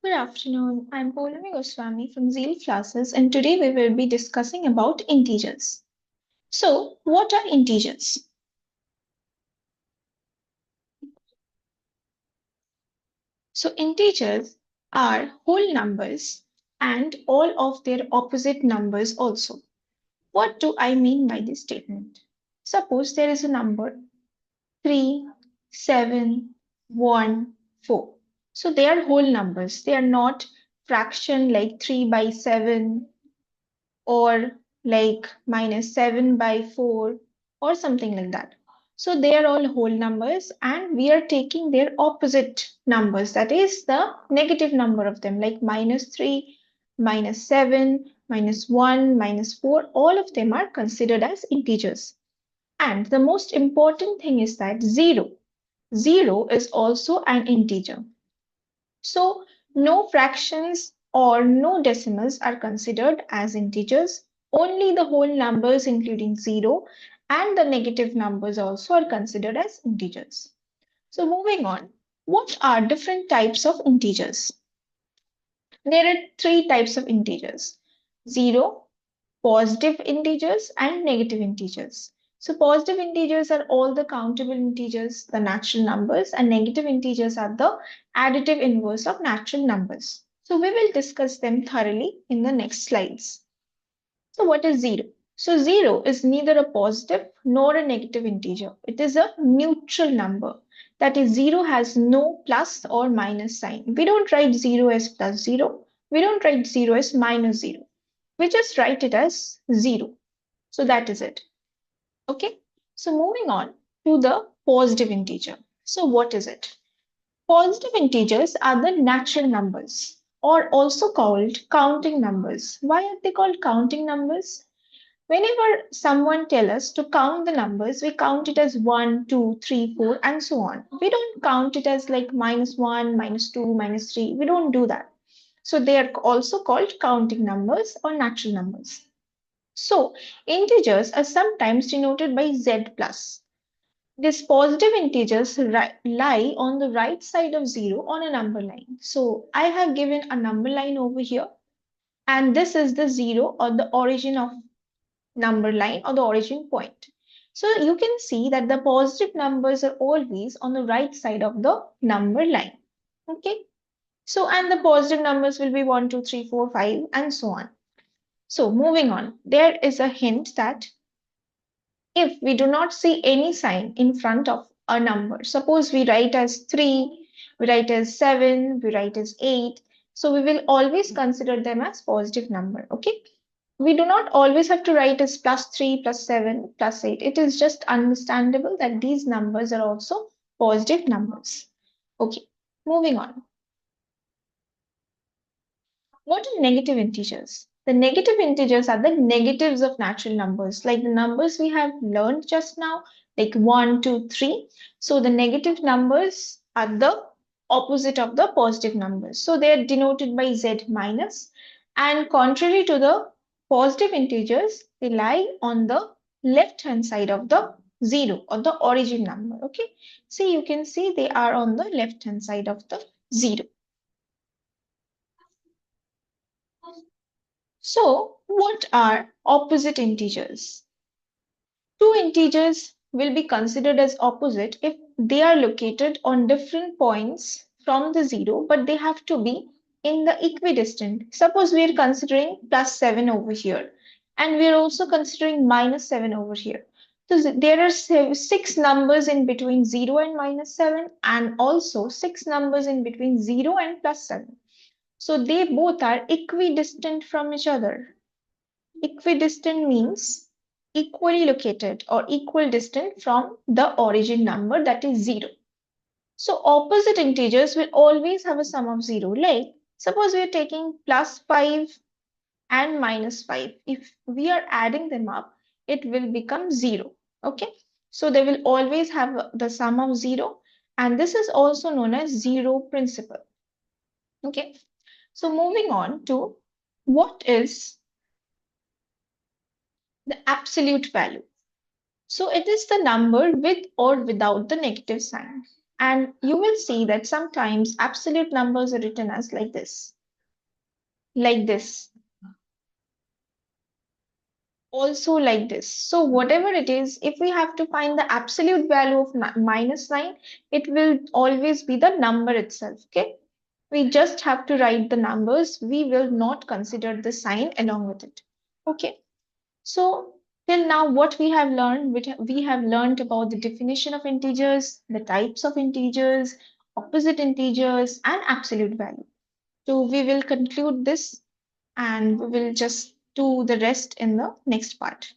Good afternoon. I'm Paulami Goswami from Ziel classes, and today we will be discussing about integers. So, what are integers? So, integers are whole numbers and all of their opposite numbers also. What do I mean by this statement? Suppose there is a number 3, 7, 1, 4. So, they are whole numbers. They are not fraction like 3 by 7 or like minus 7 by 4 or something like that. So they are all whole numbers and we are taking their opposite numbers, that is the negative number of them, like minus 3, minus 7, minus 1, minus 4, all of them are considered as integers. And the most important thing is that 0. 0 is also an integer. So no fractions or no decimals are considered as integers. Only the whole numbers including 0 and the negative numbers also are considered as integers. So moving on, what are different types of integers? There are three types of integers: 0, positive integers and negative integers. So positive integers are all the countable integers, the natural numbers, and negative integers are the additive inverse of natural numbers. So we will discuss them thoroughly in the next slides. So what is 0? So 0 is neither a positive nor a negative integer. It is a neutral number. That is, 0 has no plus or minus sign. We don't write 0 as plus 0. We don't write 0 as minus 0. We just write it as 0. So that is it. Okay. So moving on to the positive integer. So what is it? Positive integers are the natural numbers or also called counting numbers. Why are they called counting numbers? Whenever someone tells us to count the numbers, we count it as 1, 2, 3, 4, and so on. We don't count it as like minus 1, minus 2, minus 3. We don't do that. So they are also called counting numbers or natural numbers. So integers are sometimes denoted by z plus. These positive integers lie on the right side of 0 on a number line. So I have given a number line over here, and this is the 0 or the origin of number line or the origin point. So you can see that the positive numbers are always on the right side of the number line. Okay. So, and the positive numbers will be 1, 2, 3, 4, 5, and so on. So moving on, there is a hint that if we do not see any sign in front of a number, suppose we write as 3, we write as 7, we write as 8, so we will always consider them as positive number. Okay. We do not always have to write as plus 3, plus 7, plus 8. It is just understandable that these numbers are also positive numbers. Okay, moving on. What are negative integers? The negative integers are the negatives of natural numbers, like the numbers we have learned just now, like 1, 2, 3. So the negative numbers are the opposite of the positive numbers. So they are denoted by z minus. And contrary to the positive integers, they lie on the left hand side of the 0 or the origin number. Okay. See, you can see they are on the left hand side of the 0. So, what are opposite integers? Two integers will be considered as opposite if they are located on different points from the 0, but they have to be in the equidistant. Suppose we are considering plus 7 over here, and we are also considering minus 7 over here. So there are 6 numbers in between 0 and minus 7, and also 6 numbers in between 0 and plus 7. So they both are equidistant from each other. Equidistant means equally located or equal distant from the origin number, that is 0. So opposite integers will always have a sum of 0. Like suppose we are taking plus 5 and minus 5. If we are adding them up, it will become 0. Okay. So they will always have the sum of 0, and this is also known as zero principle. Okay. So moving on to what is the absolute value. So it is the number with or without the negative sign. And you will see that sometimes absolute numbers are written as like this, also like this. So whatever it is, if we have to find the absolute value of minus 9, it will always be the number itself, okay? We just have to write the numbers. We will not consider the sign along with it, okay? So till now, what we have learned, we have learned about the definition of integers, the types of integers, opposite integers, and absolute value. So we will conclude this and we will just do the rest in the next part.